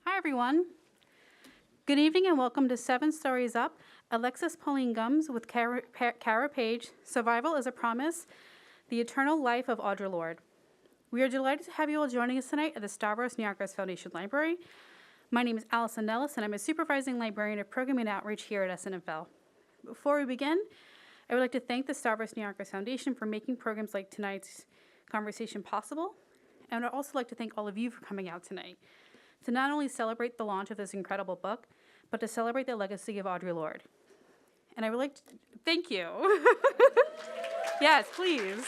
Hi, everyone. Good evening and welcome to Seven Stories Up, Alexis, Pauline, Gumbs with Cara Page, Survival is a Promise, The Eternal Life of Audre Lorde. We are delighted to have you all joining us tonight at the Stavros Niarchos Foundation Library. My name is Allison Nellis, and I'm a supervising librarian of programming and outreach here at SNFL. Before we begin, I would like to thank the Stavros Niarchos Foundation for making programs like tonight's conversation possible, and I'd also like to thank all of you for coming out tonight to not only celebrate the launch of this incredible book, but to celebrate the legacy of Audre Lorde. And I would like to thank you. Yes, please.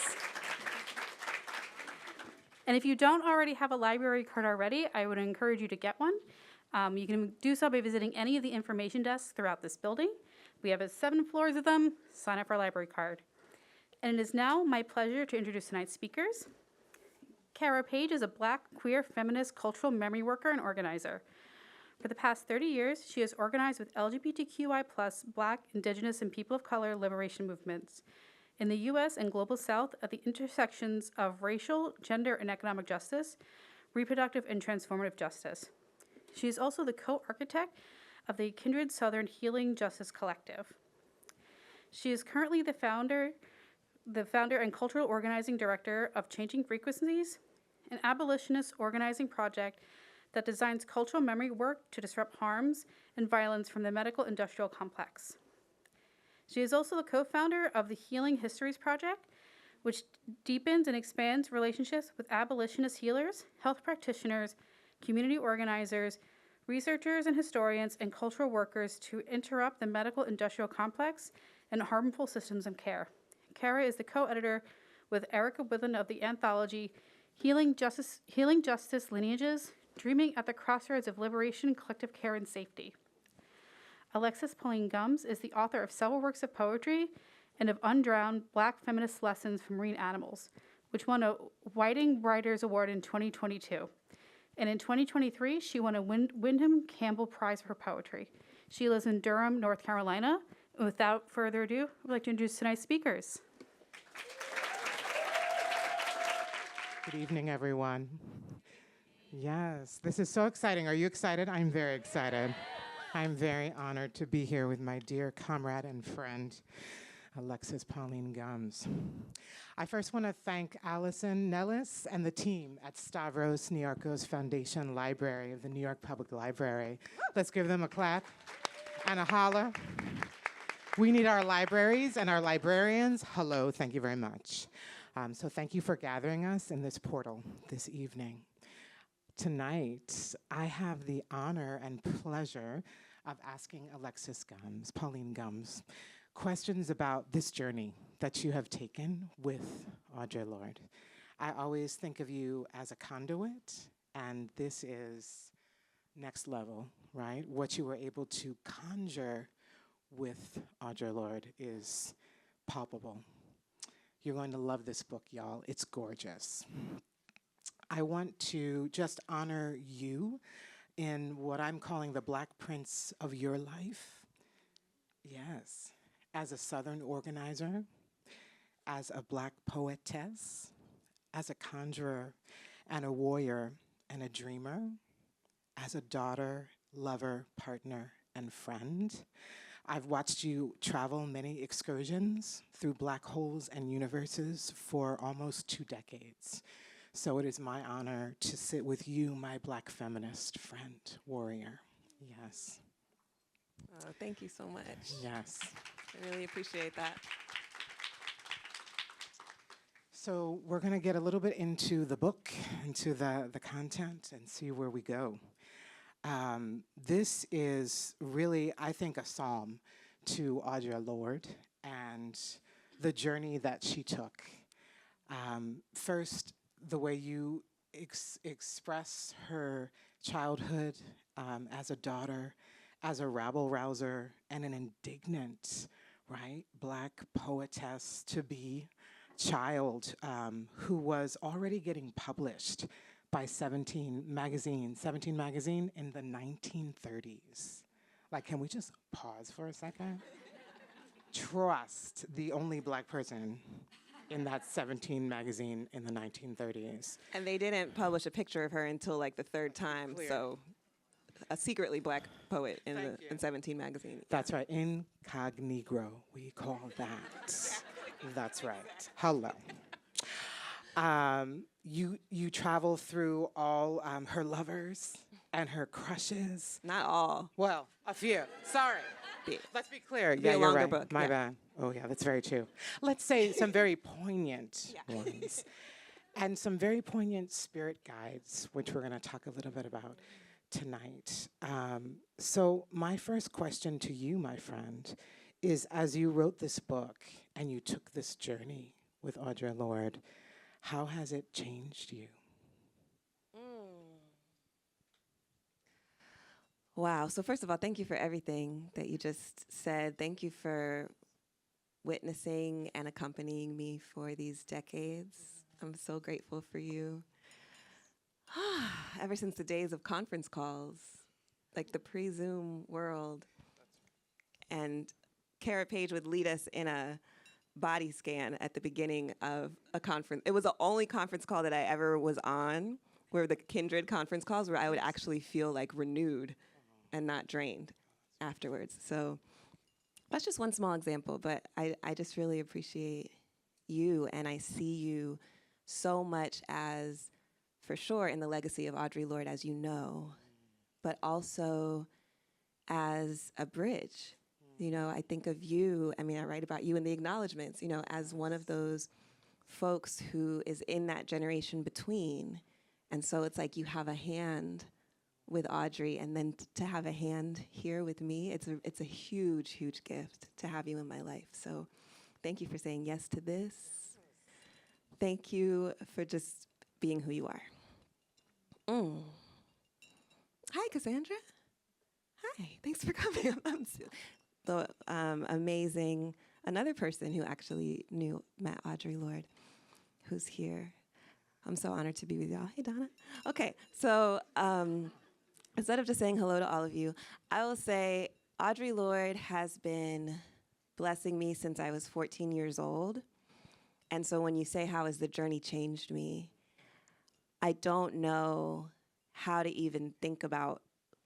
And if you don't already have a library card already, I would encourage you to get one. You can do so by visiting any of the information desks throughout this building. We have 7 floors of them. Sign up for a library card. And it is now my pleasure to introduce tonight's speakers. Cara Page is a Black, queer, feminist, cultural memory worker and organizer. For the past 30 years, she has organized with LGBTQI+, Black, Indigenous, and people of color liberation movements in the U.S. and Global South at the intersections of racial, gender, and economic justice, reproductive, and transformative justice. She is also the co-architect of the Kindred Southern Healing Justice Collective. She is currently the founder and cultural organizing director of Changing Frequencies, an abolitionist organizing project that designs cultural memory work to disrupt harms and violence from the medical industrial complex. She is also the co-founder of the Healing Histories Project, which deepens and expands relationships with abolitionist healers, health practitioners, community organizers, researchers and historians, and cultural workers to interrupt the medical industrial complex and harmful systems of care. Cara is the co-editor with Erica Withen of the anthology Healing Justice Lineages, Dreaming at the Crossroads of Liberation, Collective Care, and Safety. Alexis Pauline Gumbs is the author of several works of poetry and of Undrowned Black Feminist Lessons from Marine Animals, which won a Whiting Writers Award in 2022. And in 2023, she won a Wyndham Campbell Prize for poetry. She lives in Durham, North Carolina. And without further ado, I'd like to introduce tonight's speakers. Good evening, everyone. Yes, this is so exciting. Are you excited? I'm very excited. I'm very honored to be here with my dear comrade and friend, Alexis Pauline Gumbs. I first want to thank Allison Nellis and the team at Stavros Niarchos Foundation Library of the New York Public Library. Let's give them a clap and a holler. We need our libraries and our librarians. Hello, thank you very much. So thank you for gathering us in this portal this evening. Tonight, I have the honor and pleasure of asking Alexis Gumbs, Pauline Gumbs, questions about this journey that you have taken with Audre Lorde. I always think of you as a conduit, and this is next level, right? What you were able to conjure with Audre Lorde is palpable. You're going to love this book, y'all. It's gorgeous. I want to just honor you in what I'm calling the Black Prince of your life. Yes, as a Southern organizer, as a Black poetess, as a conjurer and a warrior and a dreamer, as a daughter, lover, partner, and friend. I've watched you travel many excursions through black holes and universes for almost 2 decades. So it is my honor to sit with you, my Black feminist friend, warrior. Yes. Oh, thank you so much. Yes. I really appreciate that. So we're going to get a little bit into the book, into the content, and see where we go. This is really, I think, a psalm to Audre Lorde and the journey that she took. First, the way you express her childhood as a daughter, as a rabble-rouser, and an indignant, right, Black poetess to be child who was already getting published by 17 magazine in the 1930s. Like, can we just pause for a second? Trust the only Black person in that 17 magazine in the 1930s. And they didn't publish a picture of her until like the 3rd time, Clear. so a secretly black poet in Thank you. in 17 magazine. That's right. Incognito, we call that. That's right. Hello. You travel through all her lovers and her crushes. Not all. Well, a few. Sorry. Be- Let's be clear. be Yeah, a you're longer right. book, My yeah. bad. Oh, yeah, that's very true. Let's say some very poignant ones. And some very poignant spirit guides, which we're going to talk a little bit about tonight. So my first question to you, my friend, is as you wrote this book and you took this journey with Audre Lorde, how has it changed you? Wow. So first of all, thank you for everything that you just said. Thank you for witnessing and accompanying me for these decades. I'm so grateful for you. Ever since the days of conference calls, like the pre-Zoom world. And Cara Page would lead us in a body scan at the beginning of a conference. It was the only conference call that I ever was on, where the kindred conference calls, where I would actually feel like renewed and not drained afterwards. So that's just one small example, but I just really appreciate you, and I see you so much as, for sure, in the legacy of Audre Lorde, as you know, but also as a bridge. You know, I think of you, I mean, I write about you in the acknowledgments, you know, as one of those folks who is in that generation between. And so it's like you have a hand with Audre, and then to have a hand here with me, it's a huge, huge gift to have you in my life. So thank you for saying yes to this. Thank you for just being who you are. Hi, Cassandra. Hi, thanks for coming. I'm the amazing, another person who actually met Audre Lorde, who's here. I'm so honored to be with y'all. Hey, Donna. Okay, so instead of just saying hello to all of you, I will say Audre Lorde has been blessing me since I was 14 years old. And so when you say, how has the journey changed me, I don't know how to even think about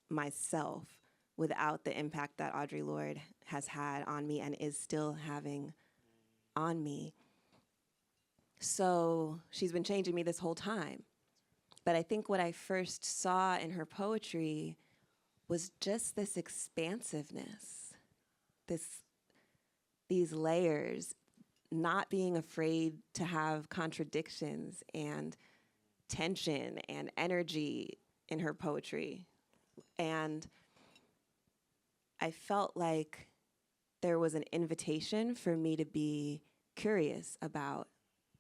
myself without the impact that Audre Lorde has had on me and is still having on me. So she's been changing me this whole time. But I think what I first saw in her poetry was just this expansiveness, these layers, not being afraid to have contradictions and tension and energy in her poetry. And I felt like there was an invitation for me to be curious about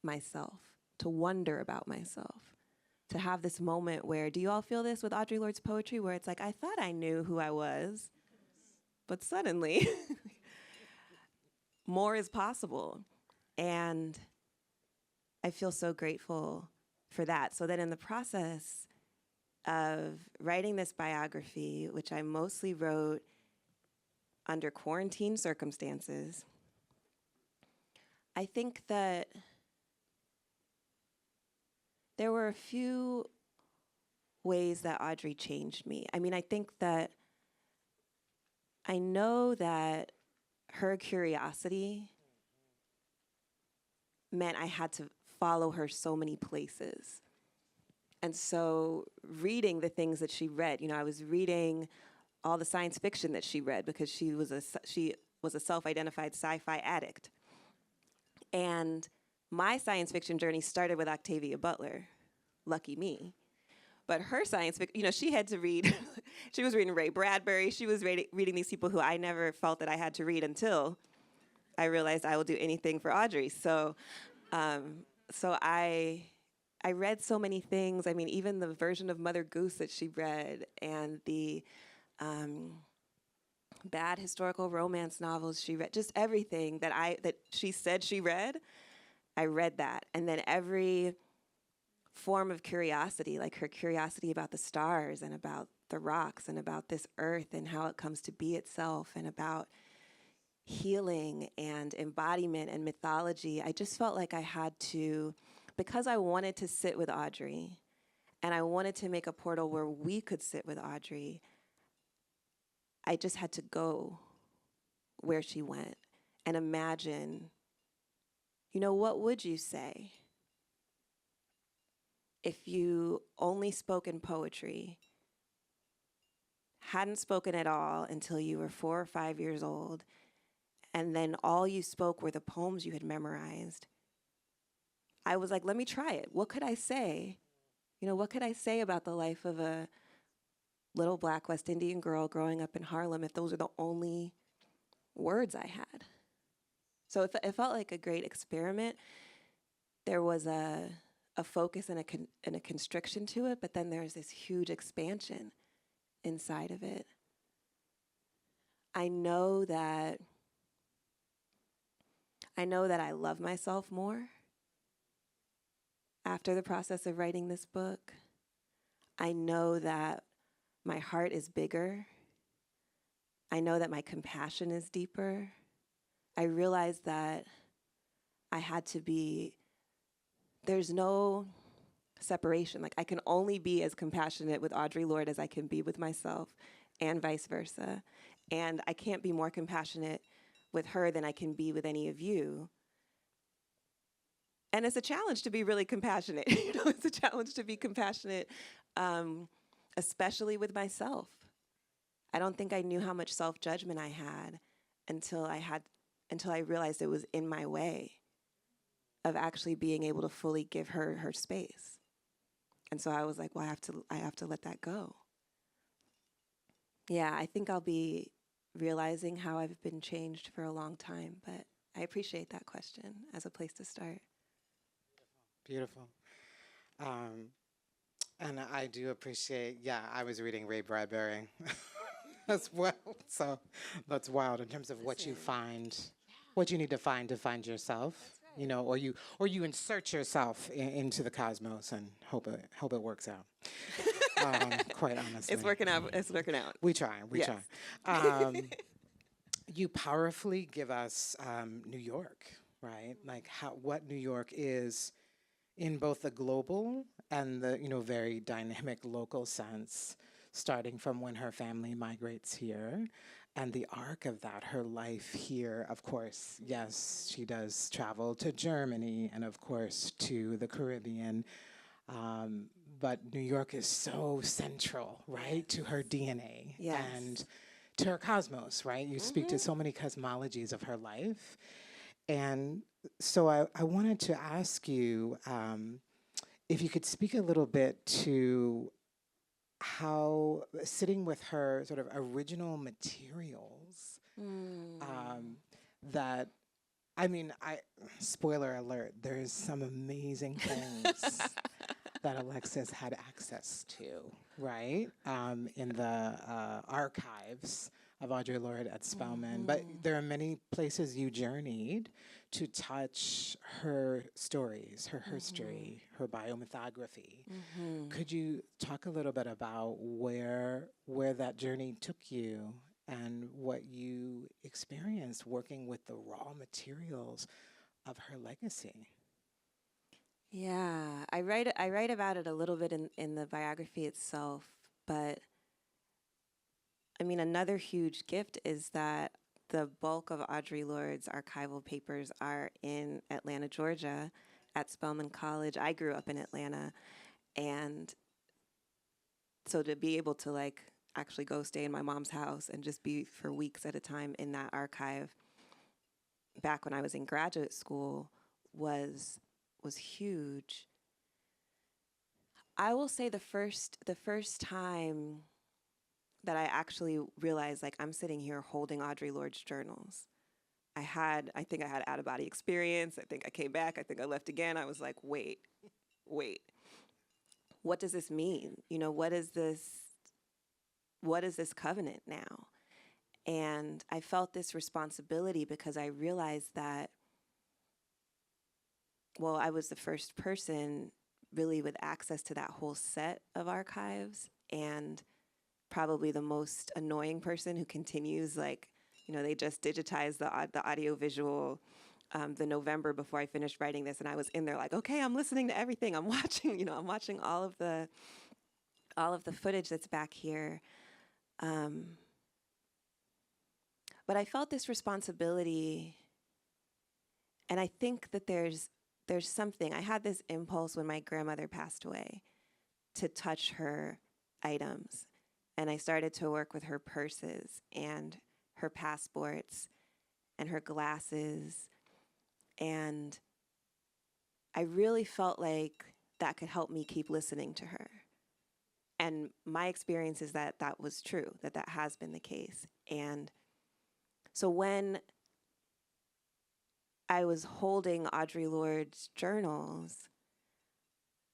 myself, to wonder about myself, to have this moment where, do you all feel this with Audre Lorde's poetry, where it's like, I thought I knew who I was, but suddenly more is possible. And I feel so grateful for that. So that in the process of writing this biography, which I mostly wrote under quarantine circumstances, I think that there were a few ways that Audre changed me. I mean, I think that I know that her curiosity meant I had to follow her so many places. And so reading the things that she read, you know, I was reading all the science fiction that she read because she was a self-identified sci-fi addict. And my science fiction journey started with Octavia Butler, lucky me. But her science fiction, you know, she had to read, she was reading Ray Bradbury, she was reading these people who I never felt that I had to read until I realized I will do anything for Audre. So I read so many things. I mean, even the version of Mother Goose that she read and the bad historical romance novels she read, just everything that she said she read, I read that. And then every form of curiosity, like her curiosity about the stars and about the rocks and about this earth and how it comes to be itself and about healing and embodiment and mythology, I just felt like I had to, because I wanted to sit with Audre and I wanted to make a portal where we could sit with Audre, I just had to go where she went and imagine, what would you say if you only spoke in poetry, hadn't spoken at all until you were 4 or 5 years old, and then all you spoke were the poems you had memorized? I was like, let me try it. What could I say? What could I say about the life of a little Black West Indian girl growing up in Harlem if those are the only words I had? So it felt like a great experiment. There was a focus and a constriction to it, but then there's this huge expansion inside of it. I know that I love myself more after the process of writing this book. I know that my heart is bigger. I know that my compassion is deeper. I realized that there's no separation. Like, I can only be as compassionate with Audre Lorde as I can be with myself, and vice versa. And I can't be more compassionate with her than I can be with any of you. And it's a challenge to be really compassionate. It's a challenge to be compassionate, especially with myself. I don't think I knew how much self-judgment I had until I realized it was in my way of actually being able to fully give her space. And so I was like, well, I have to let that go. Yeah, I think I'll be realizing how I've been changed for a long time, but I appreciate that question as a place to start. Beautiful. And I do appreciate, I was reading Ray Bradbury as well. So that's wild in terms of what you find, what you need to find yourself, or you insert yourself into the cosmos and hope it works out. Quite honestly. It's working out. We try. Yes. You powerfully give us New York, right? Like what New York is in both the global and the very dynamic local sense, starting from when her family migrates here, and the arc of that, her life here. Of course, yes, she does travel to Germany and of course to the Caribbean. But New York is so central, right, to her DNA and to her cosmos, right? You speak to so many cosmologies of her life. And so I wanted to ask you if you could speak a little bit to how sitting with her sort of original materials that, spoiler alert, there's some amazing things that Alexis had access to, right? In the archives of Audre Lorde at Spelman. But there are many places you journeyed to touch her stories, her history, her biomythography. Could you talk a little bit about where that journey took you and what you experienced working with the raw materials of her legacy? Yeah, I write about it a little bit in the biography itself, but another huge gift is that the bulk of Audre Lorde's archival papers are in Atlanta, Georgia, at Spelman College. I grew up in Atlanta, and so to be able to actually go stay in my mom's house and just be for weeks at a time in that archive back when I was in graduate school was huge. I will say the first time that I actually realized I'm sitting here holding Audre Lorde's journals. I think I had out-of-body experience. I think I came back. I think I left again. I was like, wait. What does this mean? What is this covenant now? And I felt this responsibility because I realized that, I was the first person really with access to that whole set of archives, and probably the most annoying person who continues, they just digitized the audio visual the November before I finished writing this, and I was in there okay, I'm listening to everything. I'm watching, I'm watching all of the footage that's back here. But I felt this responsibility, and I think that there's something. I had this impulse when my grandmother passed away to touch her items. And I started to work with her purses and her passports and her glasses. And I really felt like that could help me keep listening to her. And my experience is that that was true, that that has been the case. And so when I was holding Audre Lorde's journals,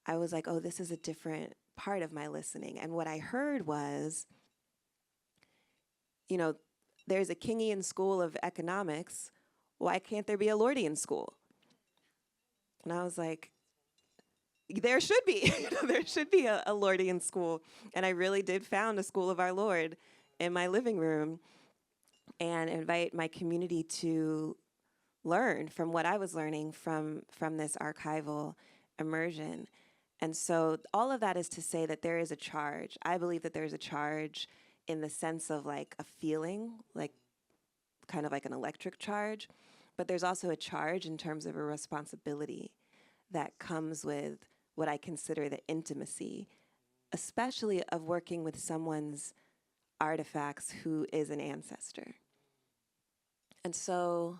I was like, oh, this is a different part of my listening. And what I heard was, you know, there's a Kingian school of economics. Why can't there be a Lordean school? And I was like, there should be. There should be a Lordean school. And I really did found a school of our Lord in my living room and invite my community to learn from what I was learning from this archival immersion. And so all of that is to say that there is a charge. I believe that there's a charge in the sense of like a feeling, like kind of like an electric charge, but there's also a charge in terms of a responsibility that comes with what I consider the intimacy, especially of working with someone's artifacts who is an ancestor. And so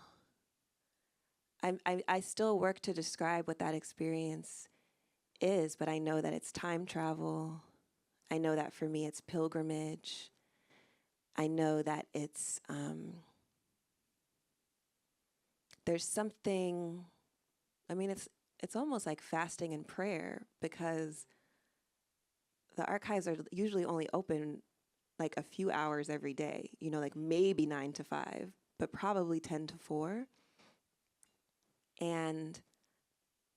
I still work to describe what that experience is, but I know that it's time travel. I know that for me it's pilgrimage. I know that it's, there's something, I mean, it's almost like fasting and prayer, because the archives are usually only open like a few hours every day, you know, like maybe 9 to 5, but probably 10 to 4. And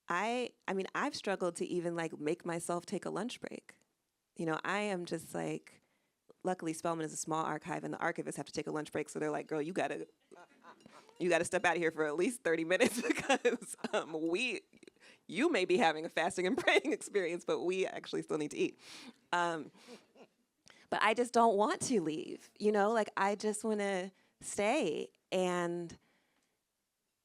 I mean, I've struggled to even like make myself take a lunch break. You know, I am just like, luckily Spelman is a small archive and the archivists have to take a lunch break. So they're like, girl, you gotta step out of here for at least 30 minutes because you may be having a fasting and praying experience, but we actually still need to eat. But I just don't want to leave, you know, like I just want to stay. And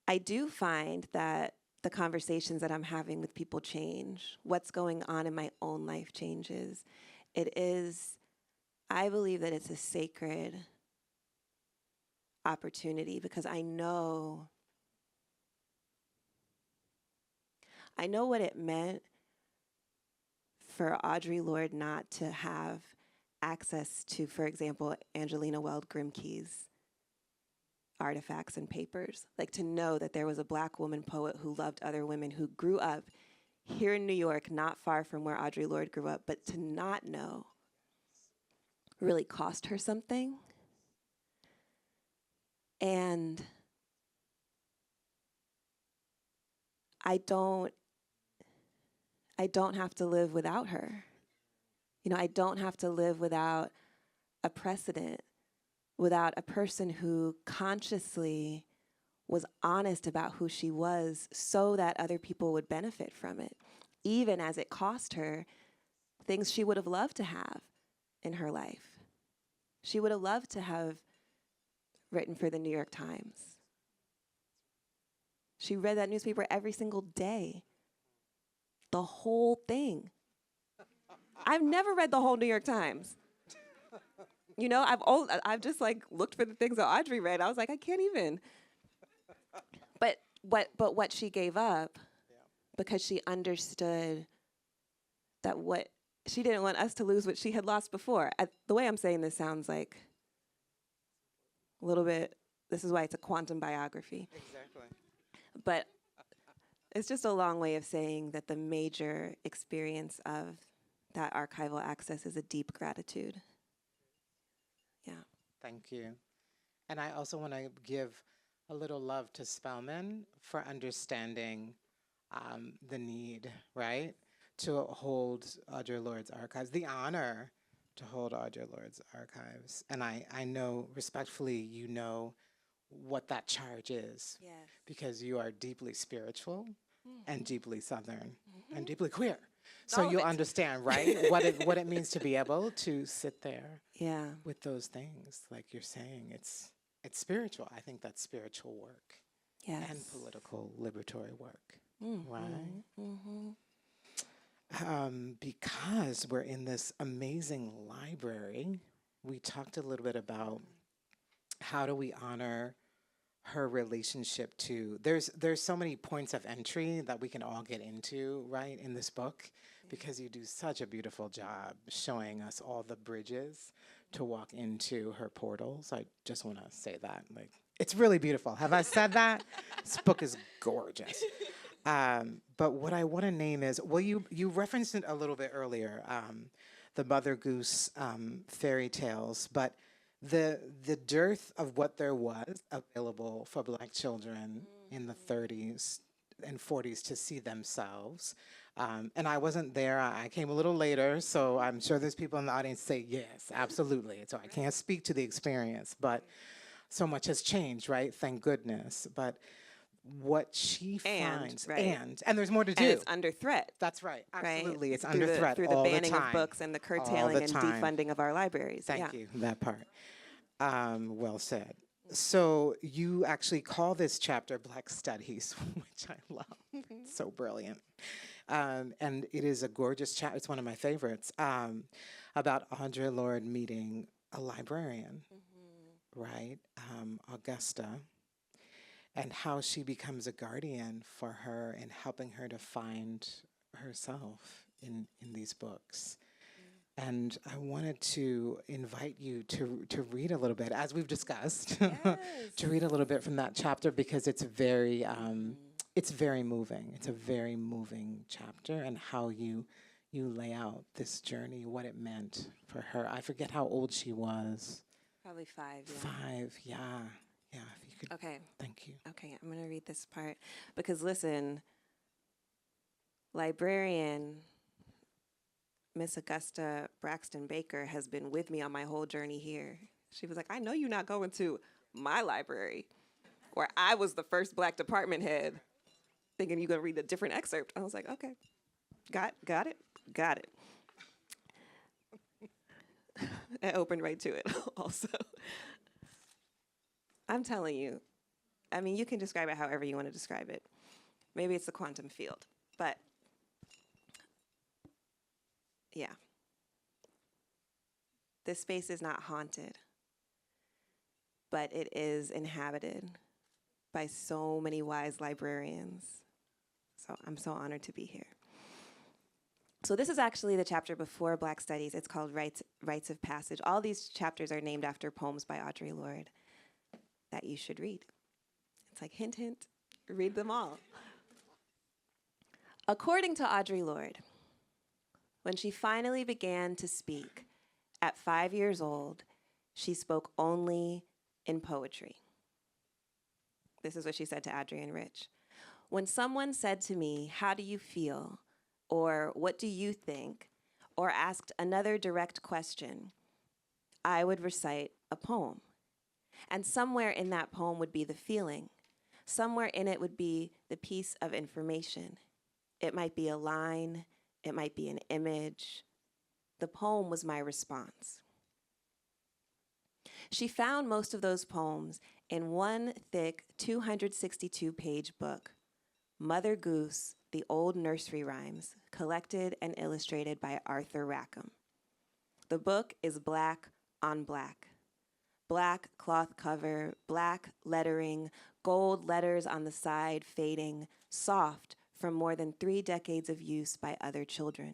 I do find that the conversations that I'm having with people change. What's going on in my own life changes. I believe that it's a sacred opportunity because I know what it meant for Audre Lorde not to have access to, for example, Angelina Weld Grimke's artifacts and papers. Like to know that there was a Black woman poet who loved other women who grew up here in New York, not far from where Audre Lorde grew up, but to not know really cost her something. And I don't have to live without her. You know, I don't have to live without a precedent, without a person who consciously was honest about who she was so that other people would benefit from it, even as it cost her things she would have loved to have in her life. She would have loved to have written for the New York Times. She read that newspaper every single day. The whole thing. I've never read the whole New York Times. You know, I've just like looked for the things that Audre read. I was like, I can't even. But what she gave up, because she understood that she didn't want us to lose what she had lost before. The way I'm saying this sounds like a little bit, this is why it's a quantum biography. Exactly. But it's just a long way of saying that the major experience of that archival access is a deep gratitude. Yeah. Thank you. And I also want to give a little love to Spelman for understanding the need, right, to hold Audre Lorde's archives, the honor to hold Audre Lorde's archives. And I know, respectfully, you know what that charge is. Yes. Because you are deeply spiritual and deeply Southern and deeply queer. All So of you'll it. understand, right, what it means to be able to sit there Yeah. with those things. Like you're saying, it's it's spiritual. I think that's spiritual work Yes. and political liberatory work, Mm-hmm. right? Mm-hmm. Because we're in this amazing library, we talked a little bit about how do we honor her relationship to there's so many points of entry that we can all get into, right, in this book, because you do such a beautiful job showing us all the bridges to walk into her portals. I just want to say that, like, it's really beautiful. Have I said that? This book is gorgeous. But what I want to name is, well, you referenced it a little bit earlier, the Mother Goose fairy tales, but the dearth of what there was available for Black children in the 30s and 40s to see themselves. And I wasn't there. I came a little later, so I'm sure there's people in the audience say, yes, absolutely. So I can't speak to the experience, but so much has changed, right? Thank goodness. But what she finds, right. and there's more to do. And it's under threat. That's right. Right? Absolutely. It's Through under the, threat through all the the banning time. of books and the All curtailing the and time. defunding of our libraries. Thank you. That part. Well said. So you actually call this chapter Black Studies, which I love. It's so brilliant. And it is a gorgeous chapter. It's one of my favorites, about Audre Lorde meeting a librarian, right, Augusta, and how she becomes a guardian for her and helping her to find herself in these books. And I wanted to invite you to read a little bit, as we've discussed, to read a little bit from that chapter, because it's very moving. It's a very moving chapter, and how you lay out this journey, what it meant for her. I forget how old she was. Probably 5. Yeah. 5, yeah. Yeah, if you could. Okay. Thank you. Okay, I'm going to read this part. Because listen, librarian Miss Augusta Braxton Baker has been with me on my whole journey here. She was like, I know you're not going to my library, where I was the first Black department head, thinking you're going to read a different excerpt. I was like, okay, got it. I opened right to it also. I'm telling you, I mean, you can describe it however you want to describe it. Maybe it's the quantum field, but yeah. This space is not haunted, but it is inhabited by so many wise librarians. So I'm so honored to be here. So this is actually the chapter before Black Studies. It's called Rites of Passage. All these chapters are named after poems by Audre Lorde that you should read. It's like, hint, hint, read them all. According to Audre Lorde, when she finally began to speak at 5 years old, she spoke only in poetry. This is what she said to Adrienne Rich. When someone said to me, how do you feel? Or what do you think? Or asked another direct question, I would recite a poem. And somewhere in that poem would be the feeling. Somewhere in it would be the piece of information. It might be a line, it might be an image. The poem was my response. She found most of those poems in one thick 262-page book, Mother Goose, The Old Nursery Rhymes, collected and illustrated by Arthur Rackham. The book is black on black. Black cloth cover, black lettering, gold letters on the side fading, soft from more than 3 decades of use by other children.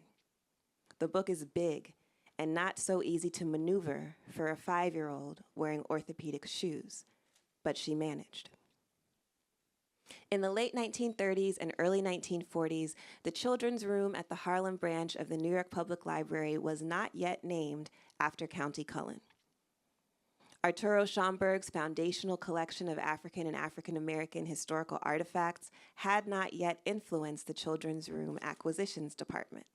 The book is big and not so easy to maneuver for a 5-year-old wearing orthopedic shoes, but she managed. In the late 1930s and early 1940s, the children's room at the Harlem branch of the New York Public Library was not yet named after County Cullen. Arturo Schomburg's foundational collection of African and African American historical artifacts had not yet influenced the children's room acquisitions department.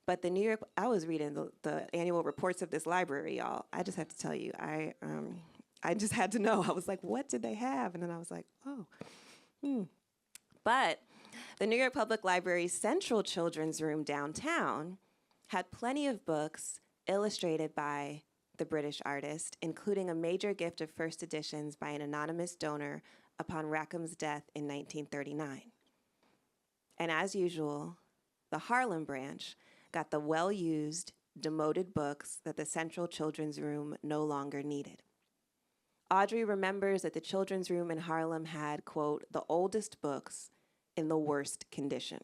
But the New York, I was reading the annual reports of this library, y'all. I just have to tell you, I just had to know. I was like, what did they have? And then I was like, But the New York Public Library's Central Children's Room downtown had plenty of books illustrated by the British artist, including a major gift of first editions by an anonymous donor upon Rackham's death in 1939. And as usual, the Harlem branch got the well-used, demoted books that the Central Children's Room no longer needed. Audre remembers that the children's room in Harlem had, quote, the oldest books in the worst condition.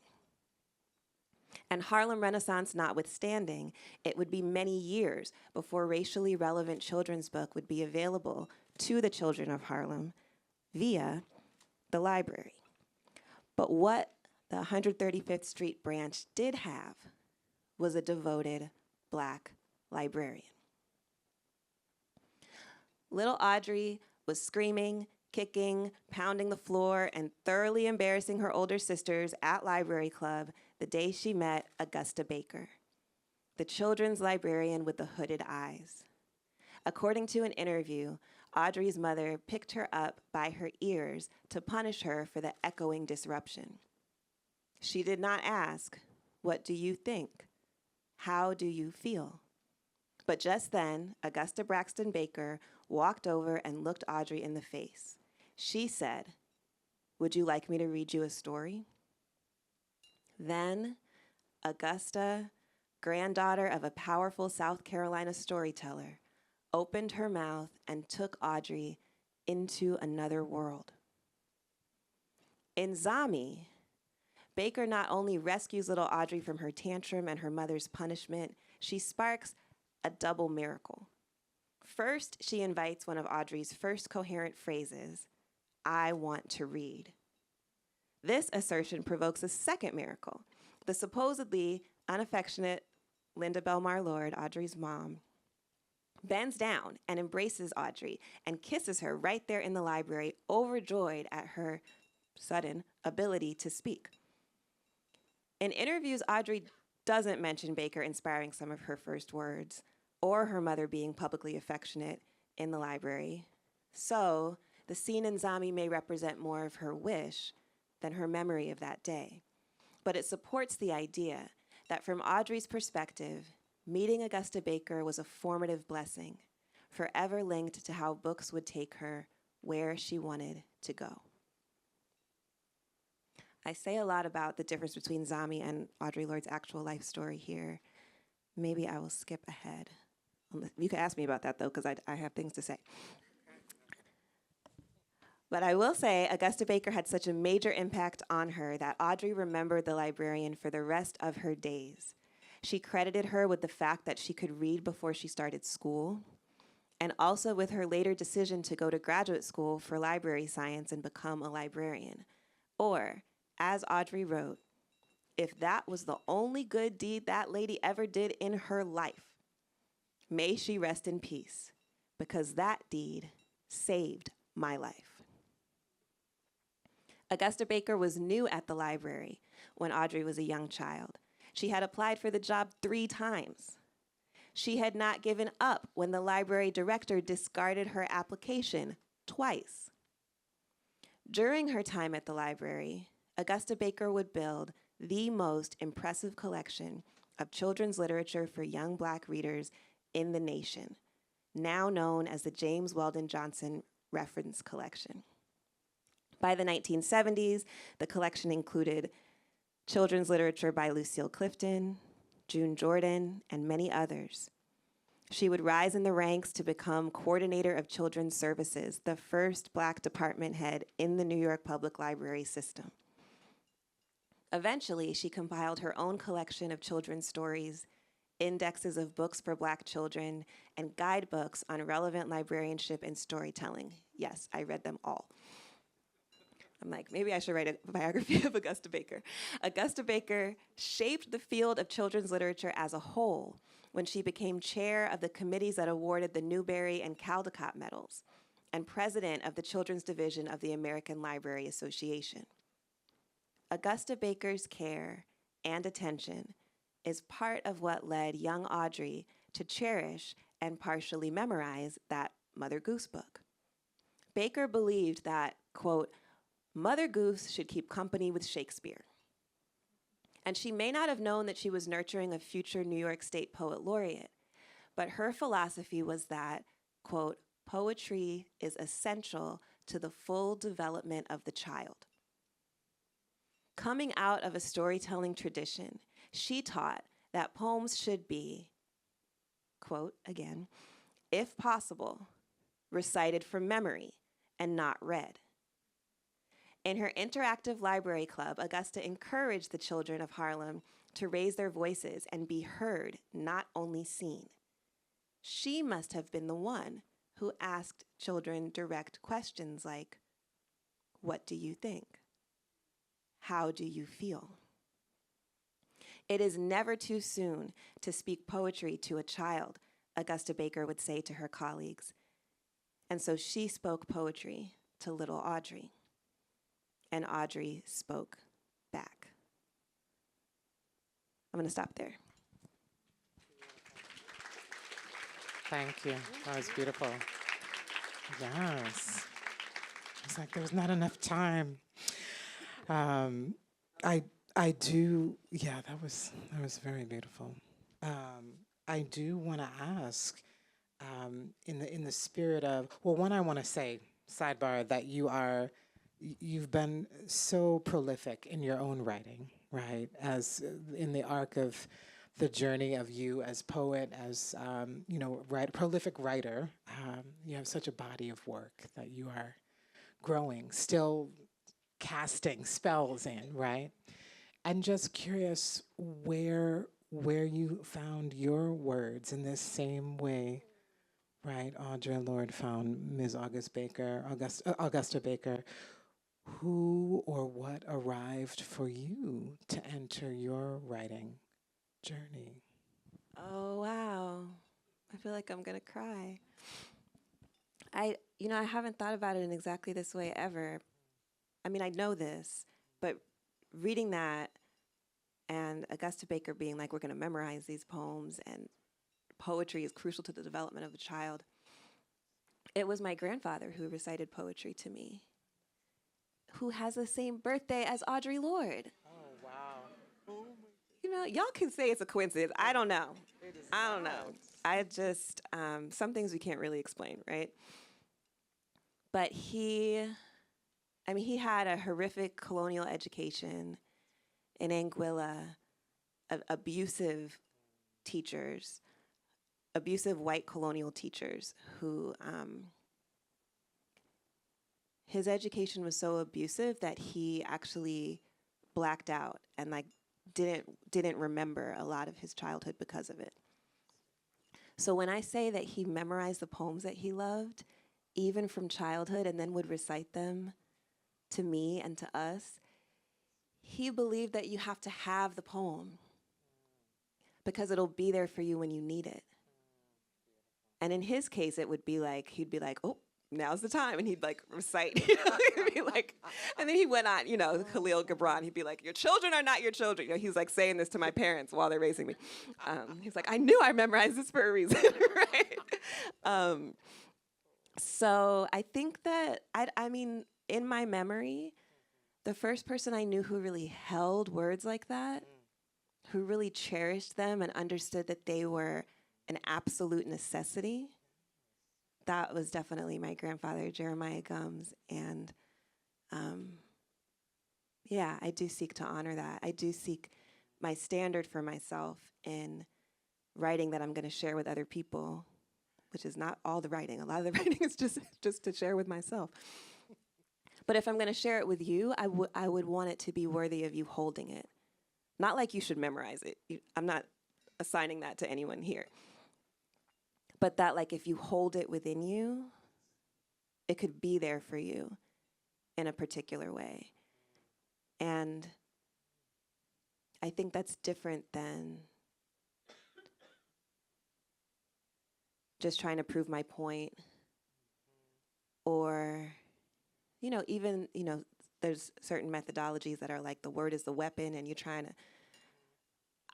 And Harlem Renaissance notwithstanding, it would be many years before racially relevant children's book would be available to the children of Harlem via the library. But what the 135th Street branch did have was a devoted Black librarian. Little Audre was screaming, kicking, pounding the floor, and thoroughly embarrassing her older sisters at Library Club the day she met Augusta Baker, the children's librarian with the hooded eyes. According to an interview, Audre's mother picked her up by her ears to punish her for the echoing disruption. She did not ask, "What do you think? How do you feel?" But just then, Augusta Braxton Baker walked over and looked Audre in the face. She said, "Would you like me to read you a story?" Then, Augusta, granddaughter of a powerful South Carolina storyteller, opened her mouth and took Audre into another world. In Zami, Baker not only rescues little Audre from her tantrum and her mother's punishment, she sparks a double miracle. First, she invites one of Audre's first coherent phrases, "I want to read." This assertion provokes a second miracle. The supposedly unaffectionate Linda Belmar Lorde, Audre's mom, bends down and embraces Audre and kisses her right there in the library, overjoyed at her sudden ability to speak. In interviews, Audre doesn't mention Baker inspiring some of her first words or her mother being publicly affectionate in the library. So the scene in Zami may represent more of her wish than her memory of that day. But it supports the idea that from Audre's perspective, meeting Augusta Baker was a formative blessing, forever linked to how books would take her where she wanted to go. I say a lot about the difference between Zami and Audre Lorde's actual life story here. Maybe I will skip ahead. You can ask me about that, though, because I have things to say. But I will say Augusta Baker had such a major impact on her that Audre remembered the librarian for the rest of her days. She credited her with the fact that she could read before she started school, and also with her later decision to go to graduate school for library science and become a librarian. Or, as Audre wrote, "If that was the only good deed that lady ever did in her life, may she rest in peace, because that deed saved my life." Augusta Baker was new at the library when Audre was a young child. She had applied for the job 3 times. She had not given up when the library director discarded her application twice. During her time at the library, Augusta Baker would build the most impressive collection of children's literature for young Black readers in the nation, now known as the James Weldon Johnson Reference Collection. By the 1970s, the collection included children's literature by Lucille Clifton, June Jordan, and many others. She would rise in the ranks to become coordinator of children's services, the first Black department head in the New York Public Library system. Eventually, she compiled her own collection of children's stories, indexes of books for Black children, and guidebooks on relevant librarianship and storytelling. Yes, I read them all. I'm like, maybe I should write a biography of Augusta Baker. Augusta Baker shaped the field of children's literature as a whole when she became chair of the committees that awarded the Newbery and Caldecott medals and president of the Children's Division of the American Library Association. Augusta Baker's care and attention is part of what led young Audre to cherish and partially memorize that Mother Goose book. Baker believed that, quote, Mother Goose should keep company with Shakespeare. And she may not have known that she was nurturing a future New York State Poet Laureate, But her philosophy was that, quote, poetry is essential to the full development of the child. Coming out of a storytelling tradition, she taught that poems should be, quote again, if possible, recited from memory and not read. In her interactive library club, Augusta encouraged the children of Harlem to raise their voices and be heard, not only seen. She must have been the one who asked children direct questions like, what do you think? How do you feel? It is never too soon to speak poetry to a child, Augusta Baker would say to her colleagues. And so she spoke poetry to little Audre, and Audre spoke back. I'm going to stop there. Thank you. That was beautiful. Yes. It's like there was not enough time. I do. Yeah, that was very beautiful. I do want to ask, in the spirit of, well, one, I want to say, sidebar, that you've been so prolific in your own writing, right? As in the arc of the journey of you as poet, as prolific writer. You have such a body of work that you are growing, still casting spells in, right? And just curious where you found your words in this same way, right? Audre Lorde found Ms. Augusta Baker. Who or what arrived for you to enter your writing journey? Oh, wow. I feel like I'm going to cry. I haven't thought about it in exactly this way ever. I mean, I know this, but reading that and Augusta Baker being like, we're going to memorize these poems and poetry is crucial to the development of a child. It was my grandfather who recited poetry to me, who has the same birthday as Audre Lorde. Oh, wow. Y'all can say it's a coincidence. I don't know. I don't know. I just, some things we can't really explain, right? But he had a horrific colonial education in Anguilla, abusive teachers, abusive white colonial teachers who, his education was so abusive that he actually blacked out and didn't remember a lot of his childhood because of it. So when I say that he memorized the poems that he loved, even from childhood, and then would recite them to me and to us, he believed that you have to have the poem because it'll be there for you when you need it. And in his case, it would be like, he'd be like, oh, now's the time. And he'd recite, he'd be like, and then he went on, Khalil Gibran, he'd be like, your children are not your children. He's like saying this to my parents while they're raising me. He's like, I knew I memorized this for a reason, right? So I think that, I mean, in my memory, the first person I knew who really held words like that, who really cherished them and understood that they were an absolute necessity, that was definitely my grandfather, Jeremiah Gumbs. And I do seek to honor that. I do seek my standard for myself in writing that I'm going to share with other people, which is not all the writing. A lot of the writing is just to share with myself. But if I'm going to share it with you, I would want it to be worthy of you holding it. Not like you should memorize it. I'm not assigning that to anyone here. But that if you hold it within you, it could be there for you in a particular way. And I think that's different than just trying to prove my point or, even, there's certain methodologies that are like the word is the weapon and you're trying to,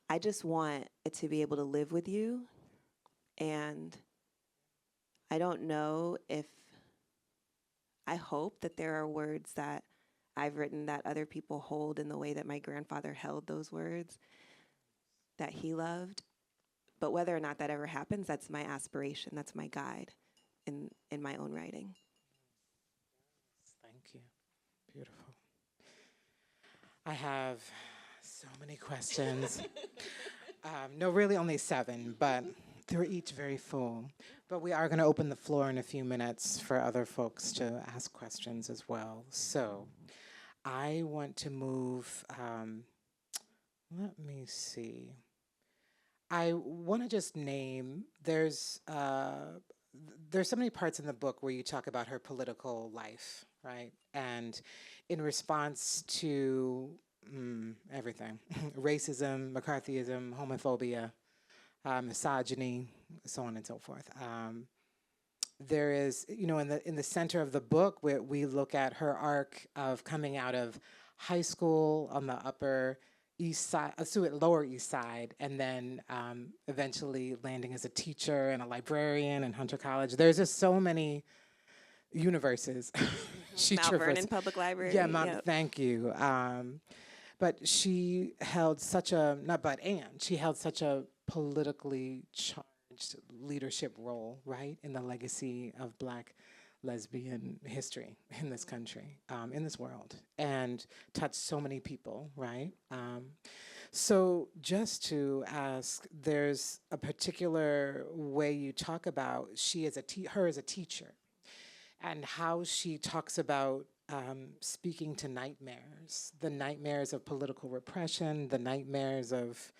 I just want it to be able to live with you. And I don't know I hope that there are words that I've written that other people hold in the way that my grandfather held those words that he loved. But whether or not that ever happens, that's my aspiration. That's my guide in my own writing. Thank you. Beautiful. I have so many questions. No, really only 7, but they're each very full. But we are going to open the floor in a few minutes for other folks to ask questions as well. So I want to move, let me see. I want to just name, there's so many parts in the book where you talk about her political life, right? And in response to everything, racism, McCarthyism, homophobia, misogyny, so on and so forth. There is, in the center of the book, where we look at her arc of coming out of high school on the Upper East Side, Lower East Side, and then eventually landing as a teacher and a librarian in Hunter College. There's just so many universes. She Mount traversed. Vernon Public Library. Yeah, thank you. But she held such a, she held such a politically charged leadership role, right, in the legacy of Black lesbian history in this country, in this world, and touched so many people, right? So just to ask, there's a particular way you talk about her as a teacher, and how she talks about speaking to nightmares, the nightmares of political repression, the nightmares of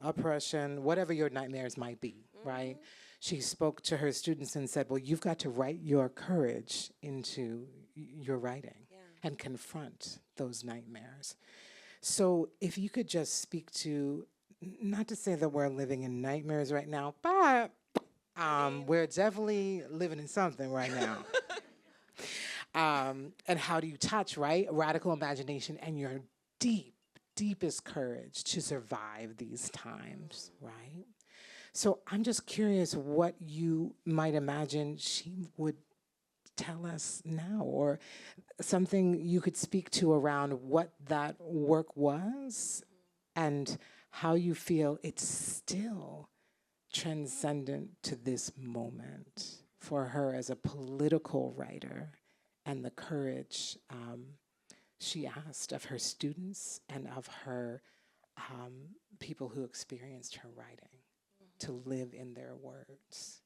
oppression, whatever your nightmares might be, right? She spoke to her students and said, well, you've got to write your courage into your writing and confront those nightmares. So if you could just speak to, not to say that we're living in nightmares right now, but we're definitely living in something right now. And how do you touch, right? Radical imagination and your deepest courage to survive these times, right? So I'm just curious what you might imagine she would tell us now, or something you could speak to around what that work was and how you feel it's still transcendent to this moment for her as a political writer, and the courage she asked of her students and of her people who experienced her writing to live in their words.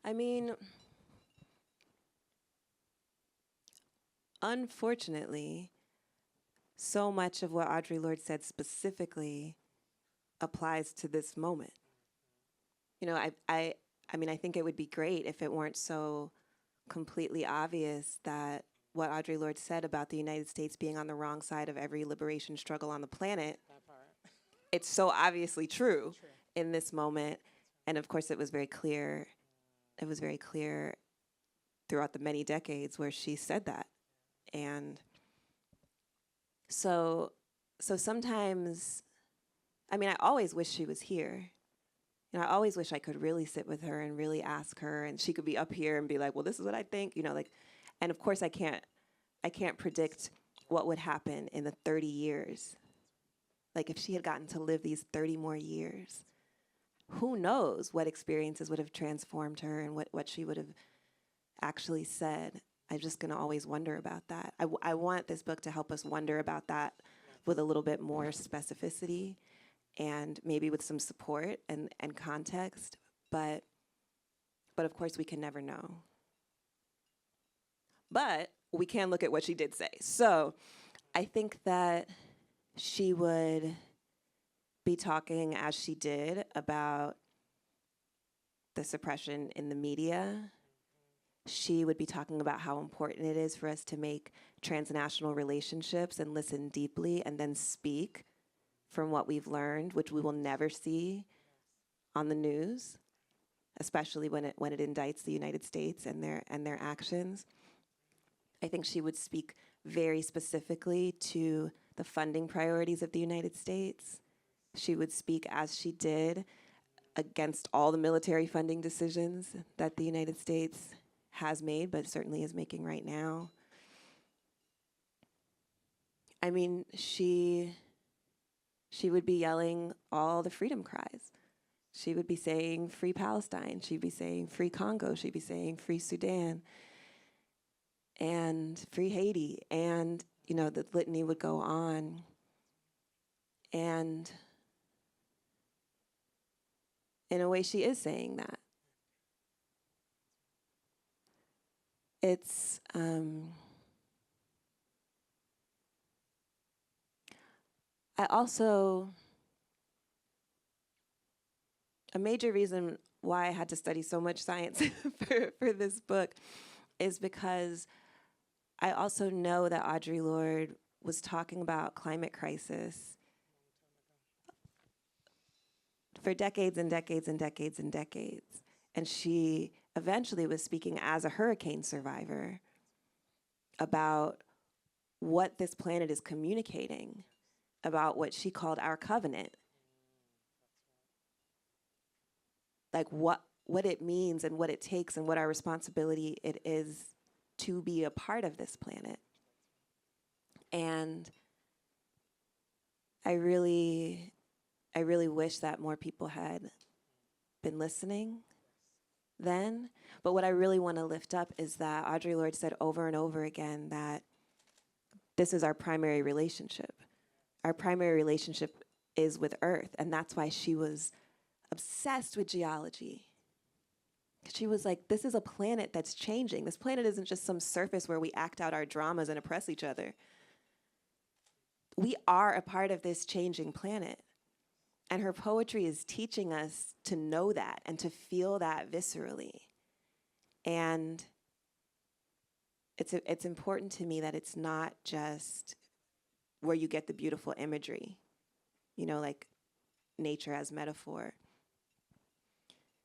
I mean, unfortunately, so much of what Audre Lorde said specifically applies to this moment. I mean, I think it would be great if it weren't so completely obvious that what Audre Lorde said about the United States being on the wrong side of every liberation struggle on the planet, it's so obviously true in this moment. And of course, it was very clear. It was very clear throughout the many decades where she said that. And so sometimes, I mean, I always wish she was here. I always wish I could really sit with her and really ask her, and she could be up here and be like, well, this is what I think, and of course I can't predict what would happen in the 30 years. Like, if she had gotten to live these 30 more years, who knows what experiences would have transformed her and what she would have actually said. I'm just gonna always wonder about that. I want this book to help us wonder about that with a little bit more specificity and maybe with some support and context, but of course we can never know. But we can look at what she did say. So I think that she would be talking, as she did, about the suppression in the media. She would be talking about how important it is for us to make transnational relationships and listen deeply and then speak from what we've learned, which we will never see on the news, especially when it indicts the United States and their actions. I think she would speak very specifically to the funding priorities of the United States. She would speak, as she did, against all the military funding decisions that the United States has made, but certainly is making right now. I mean, she she would be yelling all the freedom cries. She would be saying free Palestine. She'd be saying free Congo. She'd be saying free Sudan and free Haiti. And, you know, the litany would go on. And in a way, she is saying that. It's, I also, a major reason why I had to study so much science for this book is because I also know that Audre Lorde was talking about climate crisis for decades and decades and decades and decades. And she eventually was speaking as a hurricane survivor about what this planet is communicating, about what she called our covenant. Like what it means and what it takes and what our responsibility it is to be a part of this planet. And I really wish that more people had been listening then. But what I really want to lift up is that Audre Lorde said over and over again that this is our primary relationship. Our primary relationship is with Earth, and that's why she was obsessed with geology. She was like, this is a planet that's changing. This planet isn't just some surface where we act out our dramas and oppress each other. We are a part of this changing planet. And her poetry is teaching us to know that and to feel that viscerally. And it's important to me that it's not just where you get the beautiful imagery, you know, like nature as metaphor.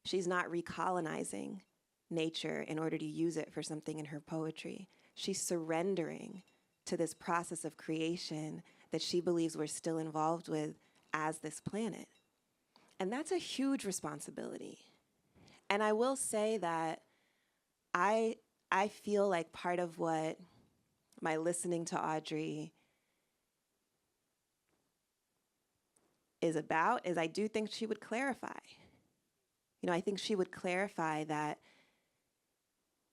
She's not recolonizing nature in order to use it for something in her poetry. She's surrendering to this process of creation that she believes we're still involved with as this planet. And that's a huge responsibility. And I will say that I feel like part of what my listening to Audre is about is I do think she would clarify. You know, I think she would clarify that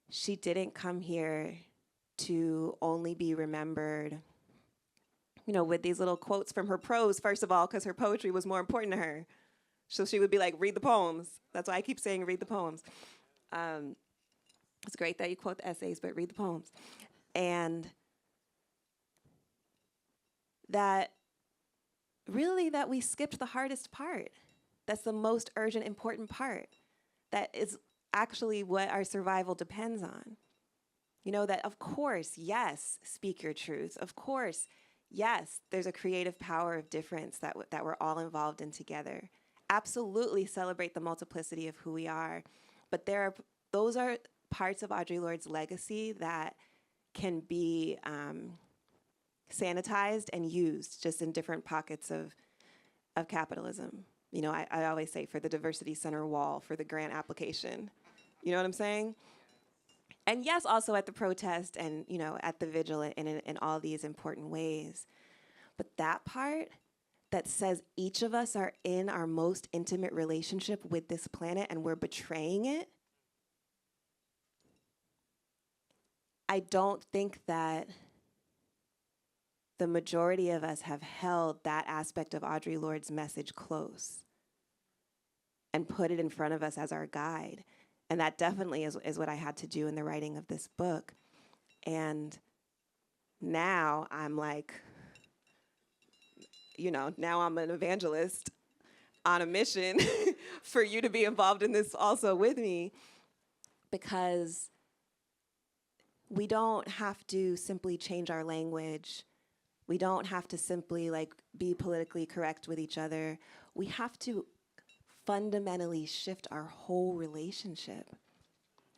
she didn't come here to only be remembered, you know, with these little quotes from her prose, first of all, because her poetry was more important to her. So she would be like, read the poems. That's why I keep saying read the poems. It's great that you quote the essays, but read the poems. And that really that we skipped the hardest part. That's the most urgent, important part. That is actually what our survival depends on. You know, that of course, yes, speak your truth. Of course, yes, there's a creative power of difference that we're all involved in together. Absolutely celebrate the multiplicity of who we are. But those are parts of Audre Lorde's legacy that can be sanitized and used just in different pockets of capitalism. You know, I always say for the Diversity Center wall, for the grant application. You know what I'm saying? And yes, also at the protest and, you know, at the vigil in all these important ways. But that part that says each of us are in our most intimate relationship with this planet and we're betraying it, I don't think that the majority of us have held that aspect of Audre Lorde's message close and put it in front of us as our guide. And that definitely is what I had to do in the writing of this book. And now I'm like, you know, now I'm an evangelist on a mission for you to be involved in this also with me, because we don't have to simply change our language. We don't have to simply like be politically correct with each other. We have to fundamentally shift our whole relationship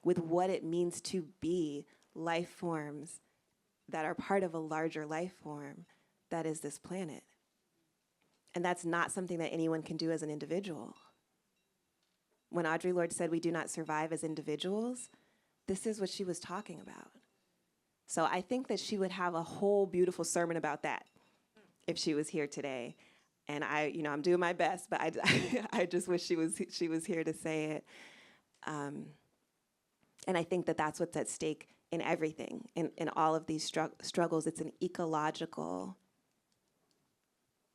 with what it means to be life forms that are part of a larger life form that is this planet. And that's not something that anyone can do as an individual. When Audre Lorde said we do not survive as individuals, this is what she was talking about. So I think that she would have a whole beautiful sermon about that if she was here today. And I'm doing my best, but I just wish she was here to say it. And I think that that's what's at stake in everything, in all of these struggles. It's an ecological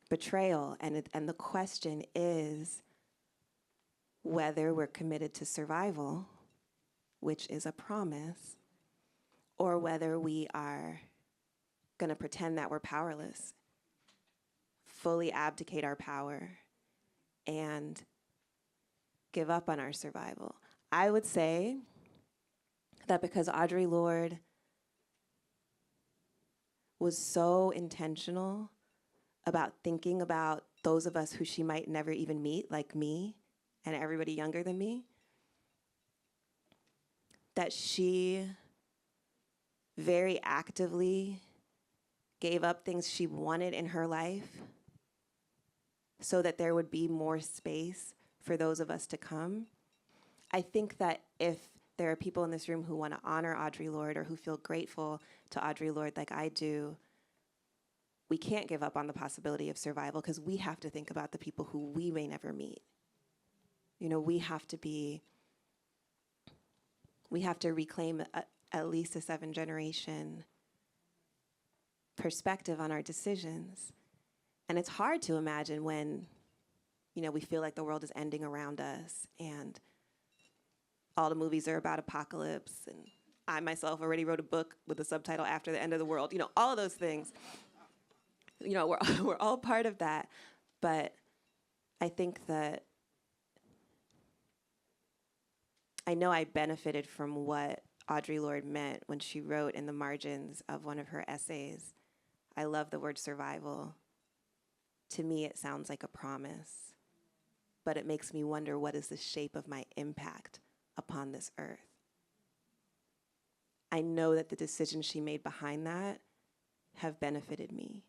betrayal, and the question is whether we're committed to survival, which is a promise, or whether we are going to pretend that we're powerless, fully abdicate our power, and give up on our survival. I would say that because Audre Lorde was so intentional about thinking about those of us who she might never even meet, like me and everybody younger than me, that she very actively gave up things she wanted in her life so that there would be more space for those of us to come. I think that if there are people in this room who want to honor Audre Lorde or who feel grateful to Audre Lorde like I do, we can't give up on the possibility of survival because we have to think about the people who we may never meet. We have to reclaim at least a 7-generation perspective on our decisions. And it's hard to imagine when, we feel like the world is ending around us and all the movies are about apocalypse, and I myself already wrote a book with the subtitle After the End of the World. All of those things. We're all part of that. But I think that I know I benefited from what Audre Lorde meant when she wrote in the margins of one of her essays, I love the word survival. To me, it sounds like a promise, but it makes me wonder, what is the shape of my impact upon this earth? I know that the decisions she made behind that have benefited me.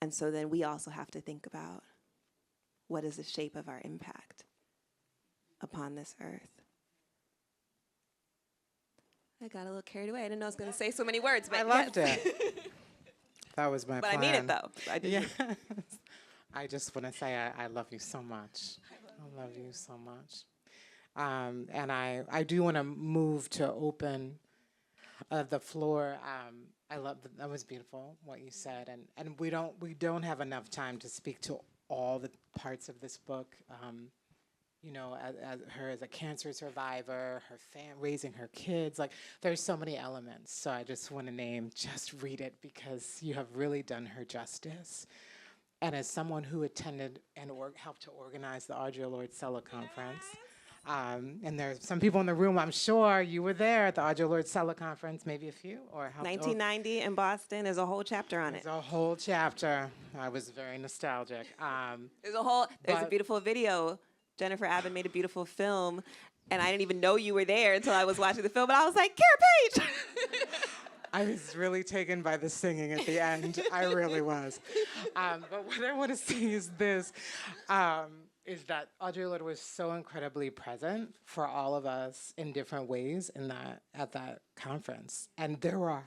And so then we also have to think about, what is the shape of our impact upon this earth? I got a little carried away. I didn't know I was going to say so many words, but I loved it. That was my plan. But I mean it, though. I did. Yes. I just want to say I love you so much. I love you so much. And I do want to move to open the floor. I love that was beautiful what you said, and we don't have enough time to speak to all the parts of this book. As her as a cancer survivor, her raising her kids, like there's so many elements. So I just want to name, just read it because you have really done her justice. And as someone who attended and helped to organize the Audre Lorde Sella Conference, and there's some people in the room, I'm sure you were there at the Audre Lorde Sella Conference, maybe a few, or helped. 1990 in Boston, there's a whole chapter on it. There's a whole chapter. I was very nostalgic. There's a beautiful video. Jennifer Abbott made a beautiful film, and I didn't even know you were there until I was watching the film, and I was like, Cara Page! I was really taken by the singing at the end. I really was. But what I want to say is this, is that Audre Lorde was so incredibly present for all of us in different ways at that conference. And there were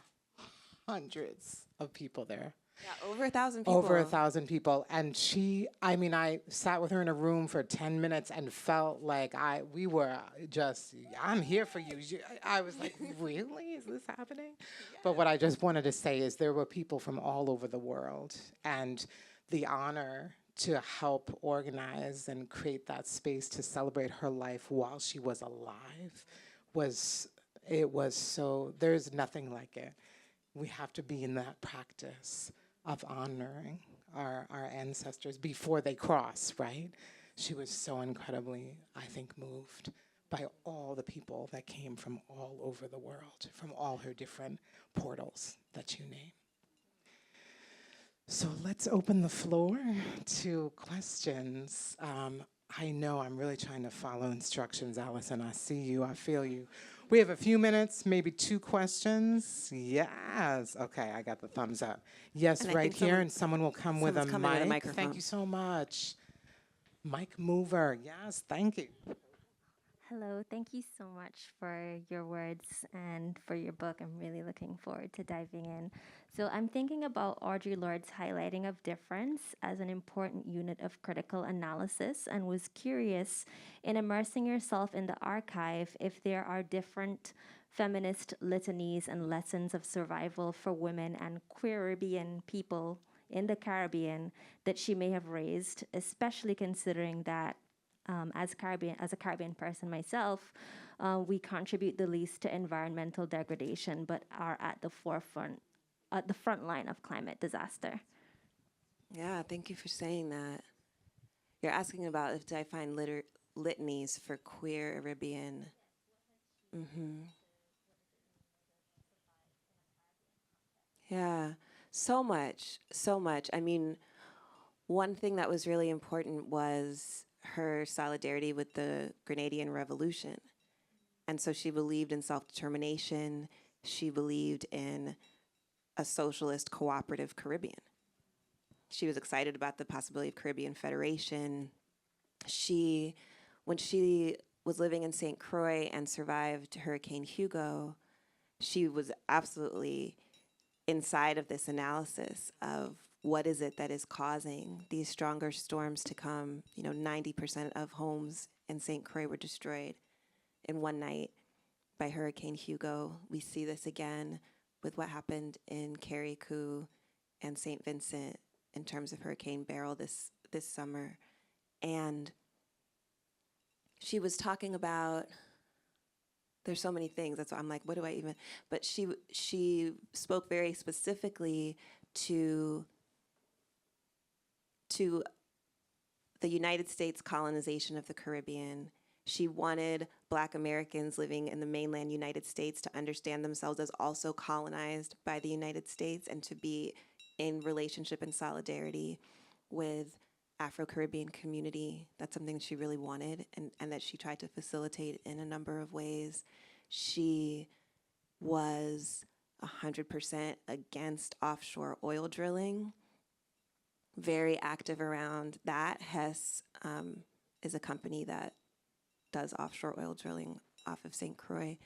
hundreds of people there. Yeah, over 1,000 people. Over 1,000 people. And I sat with her in a room for 10 minutes and felt like we were just, I'm here for you. I was like, really? Is this happening? Yeah. But what I just wanted to say is there were people from all over the world. And the honor to help organize and create that space to celebrate her life while she was alive was so, there's nothing like it. We have to be in that practice of honoring our ancestors before they cross, right? She was so incredibly, I think, moved by all the people that came from all over the world, from all her different portals that you name. So let's open the floor to questions. I know I'm really trying to follow instructions, Allison. I see you, I feel you. We have a few minutes, maybe 2 questions. Yes. Okay, I got the thumbs up. Yes, right here, and someone will come with a mic. Thank you so much. Mic mover. Yes, thank you. Hello, thank you so much for your words and for your book. I'm really looking forward to diving in. So, I'm thinking about Audre Lorde's highlighting of difference as an important unit of critical analysis and was curious in immersing yourself in the archive if there are different feminist litanies and lessons of survival for women and Caribbean people in the Caribbean that she may have raised, especially considering that as a Caribbean person myself, we contribute the least to environmental degradation, but are at the front line of climate disaster. Yeah, thank you for saying that. You're asking about if I find litanies for queer Caribbean. Mm-hmm. Yeah, so much, so much. I mean, one thing that was really important was her solidarity with the Grenadian Revolution. And so she believed in self-determination. She believed in a socialist cooperative Caribbean. She was excited about the possibility of Caribbean Federation. When she was living in St. Croix and survived Hurricane Hugo, she was absolutely inside of this analysis of what is it that is causing these stronger storms to come. 90% of homes in St. Croix were destroyed in one night by Hurricane Hugo. We see this again with what happened in Carriacou and St. Vincent in terms of Hurricane Beryl this summer. And she was talking about, there's so many things, that's why I'm like, what do I even, but she spoke very specifically to the United States colonization of the Caribbean. She wanted Black Americans living in the mainland United States to understand themselves as also colonized by the United States and to be in relationship and solidarity with Afro-Caribbean community. That's something she really wanted and that she tried to facilitate in a number of ways. She was 100% against offshore oil drilling, very active around that. Hess is a company that does offshore oil drilling off of St. Croix.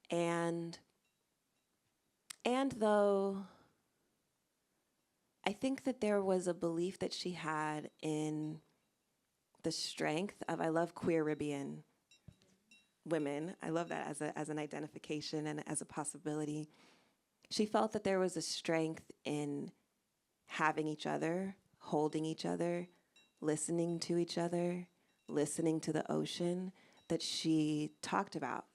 And though I think that there was a belief that she had in the strength of, I love queer Caribbean women. I love that as an identification and as a possibility. She felt that there was a strength in having each other, holding each other, listening to each other, listening to the ocean, that she talked about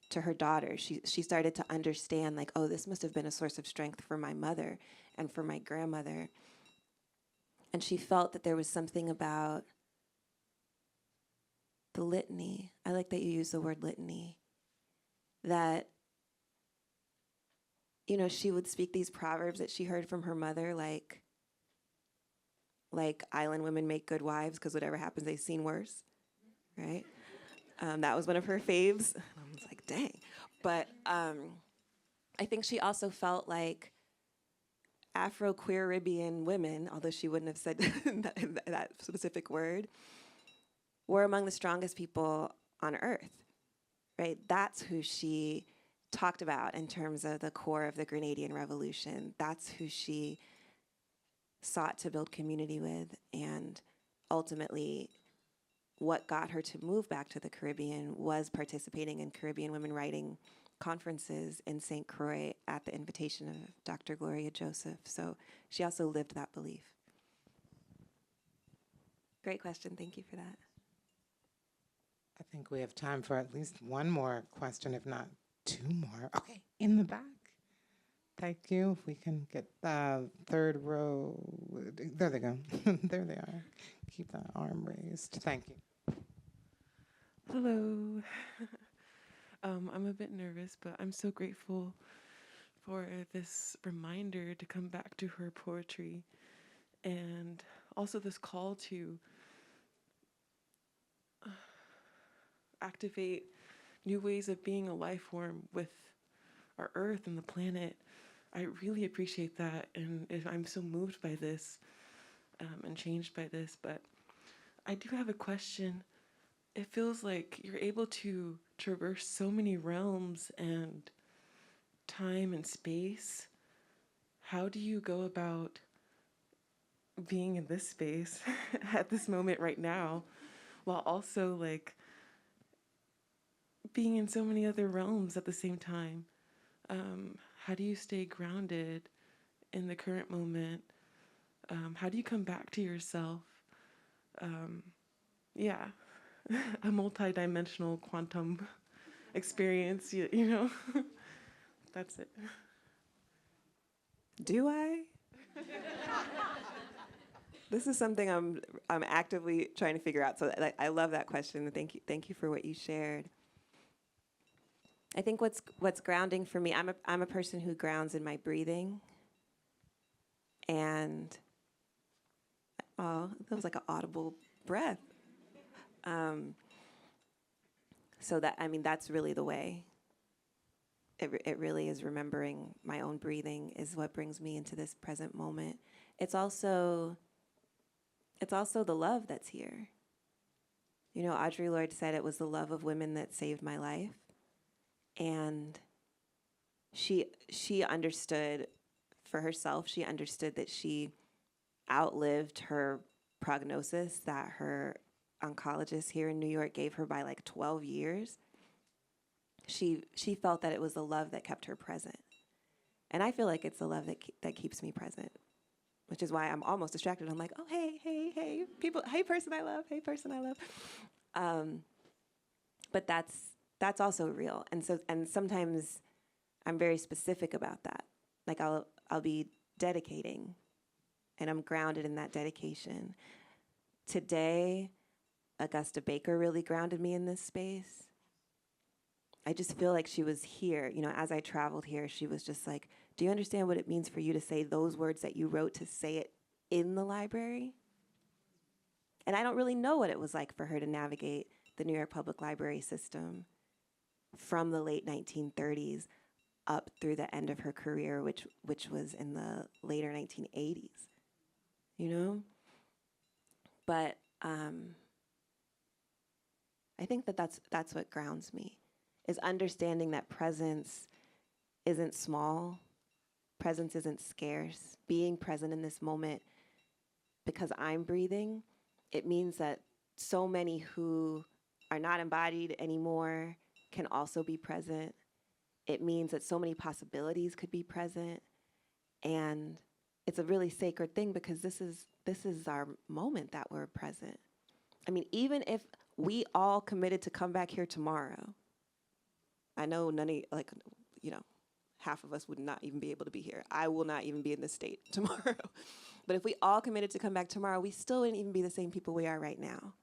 to her daughter. She started to understand, like, oh, this must have been a source of strength for my mother and for my grandmother. And she felt that there was something about the litany. I like that you use the word litany. That, she would speak these proverbs that she heard from her mother, like island women make good wives because whatever happens, they've seen worse, right? That was one of her faves. I was like, dang. But I think she also felt like Afro-Caribbean women, although she wouldn't have said that specific word, were among the strongest people on earth, right? That's who she talked about in terms of the core of the Grenadian Revolution. That's who she sought to build community with. And ultimately, what got her to move back to the Caribbean was participating in Caribbean women writing conferences in St. Croix at the invitation of Dr. Gloria Joseph. So she also lived that belief. Great question. Thank you for that. I think we have time for at least one more question, if not two more. Okay, in the back. Thank you. If we can get the third row. There they go. There they are. Keep that arm raised. Thank you. Hello. I'm a bit nervous, but I'm so grateful for this reminder to come back to her poetry and also this call to activate new ways of being a life form with our earth and the planet. I really appreciate that, and I'm so moved by this and changed by this. But I do have a question it feels like you're able to traverse so many realms and time and space. How do you go about being in this space at this moment right now, while also like being in so many other realms at the same time? How do you stay grounded in the current moment? How do you come back to yourself? Yeah, a multi-dimensional quantum experience, you know? That's it. Do I? This is something I'm actively trying to figure out. So I love that question. Thank you for what you shared. I think what's grounding for me, I'm a person who grounds in my breathing. And that was like an audible breath. So that's really the way. It really is remembering my own breathing is what brings me into this present moment. It's also the love that's here. You know, Audre Lorde said it was the love of women that saved my life. And she understood for herself, she understood that she outlived her prognosis that her oncologist here in New York gave her by like 12 years. She felt that it was the love that kept her present. And I feel like it's the love that keeps me present, which is why I'm almost distracted. I'm like, oh, hey, people, hey, person I love, hey, person I love. But that's also real. And sometimes I'm very specific about that. Like I'll be dedicating, and I'm grounded in that dedication. Today, Augusta Baker really grounded me in this space. I just feel like she was here. You know, as I traveled here, she was just like, do you understand what it means for you to say those words that you wrote, to say it in the library? And I don't really know what it was like for her to navigate the New York Public Library system from the late 1930s up through the end of her career, which was in the later 1980s, you know? But I think that's what grounds me, is understanding that presence isn't small, presence isn't scarce. Being present in this moment, because I'm breathing, it means that so many who are not embodied anymore can also be present. It means that so many possibilities could be present. And it's a really sacred thing, because this is our moment that we're present. I mean, even if we all committed to come back here tomorrow, I know half of us would not even be able to be here. I will not even be in this state tomorrow. But if we all committed to come back tomorrow, we still wouldn't even be the same people we are right now.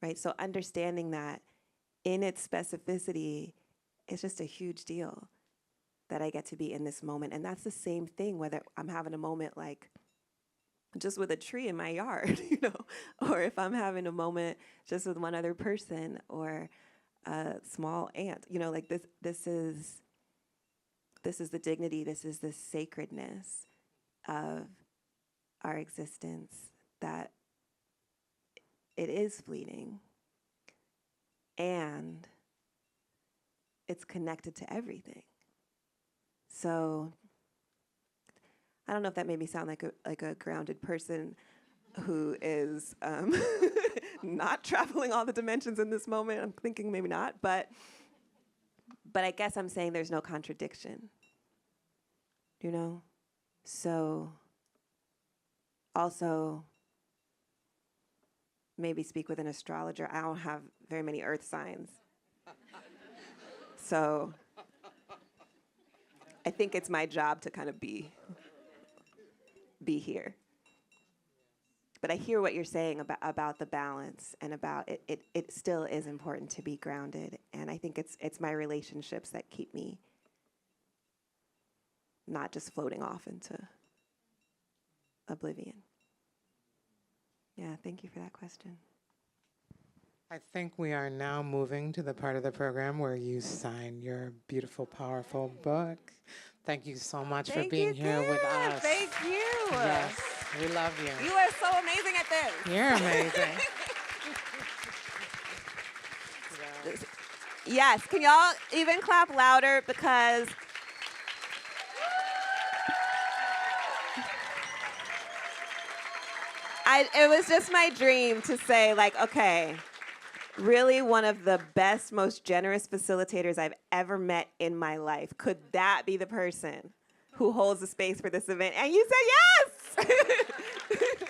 Right? So understanding that in its specificity, it's just a huge deal that I get to be in this moment. And that's the same thing, whether I'm having a moment like just with a tree in my yard, you know, or if I'm having a moment just with one other person or a small ant, you know, like this is the dignity, this is the sacredness of our existence, that it is fleeting and it's connected to everything. So I don't know if that made me sound like a grounded person who is not traveling all the dimensions in this moment. I'm thinking maybe not, but I guess I'm saying there's no contradiction, you know? So also maybe speak with an astrologer. I don't have very many earth signs. So I think it's my job to kind of be here. But I hear what you're saying about the balance, and about it still is important to be grounded. And I think it's my relationships that keep me not just floating off into oblivion. Yeah, thank you for that question. I think we are now moving to the part of the program where you sign your beautiful, powerful book. Thank you so much for being here with us. Thank you. Yes, we love you. You are so amazing at this. You're amazing. Yes, can y'all even clap louder? Because it was just my dream to say, like, okay, really one of the best, most generous facilitators I've ever met in my life. Could that be the person who holds the space for this event? And you said yes!